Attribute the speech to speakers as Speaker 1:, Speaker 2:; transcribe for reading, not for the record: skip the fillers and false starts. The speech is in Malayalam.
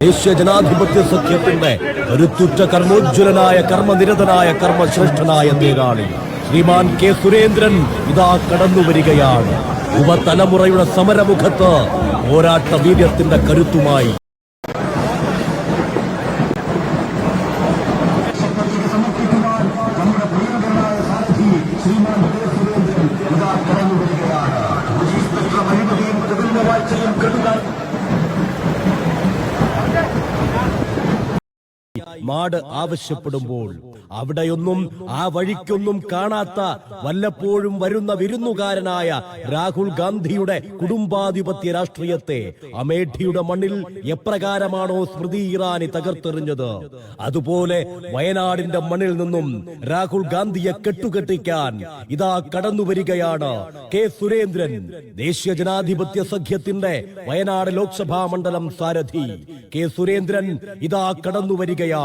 Speaker 1: ദേശീയ ജനാധിപത്യ സഖ്യത്തിന്റെ കരുത്തുറ്റ കർമ്മോജ്വലനായ കർമ്മനിരതനായ കർമ്മശ്രേഷ്ഠനായ നേതാളി ശ്രീമാൻ കെ സുരേന്ദ്രൻ ഇതാ കടന്നു വരികയാണ്. യുവതലമുറയുടെ സമരമുഖത്ത് പോരാട്ട വീര്യത്തിന്റെ കരുത്തുമായി മാട് ആവശ്യപ്പെടുമ്പോൾ അവിടെയൊന്നും ആ വഴിക്കൊന്നും കാണാത്ത വല്ലപ്പോഴും വരുന്ന വിരുന്നുകാരനായ രാഹുൽ ഗാന്ധിയുടെ കുടുംബാധിപത്യ രാഷ്ട്രീയത്തെ അമേഠിയുടെ മണ്ണിൽ എപ്രകാരമാണോ സ്മൃതി ഇറാനി തകർത്തെറിഞ്ഞത്, അതുപോലെ വയനാടിന്റെ മണ്ണിൽ നിന്നും രാഹുൽ ഗാന്ധിയെ കെട്ടുകെട്ടിക്കാൻ ഇതാ കടന്നുവരികയാണ് കെ സുരേന്ദ്രൻ, ദേശീയ ജനാധിപത്യ സഖ്യത്തിന്റെ വയനാട് ലോക്സഭാ മണ്ഡലം സാരഥി. കെ സുരേന്ദ്രൻ ഇതാ കടന്നുവരികയാണ്.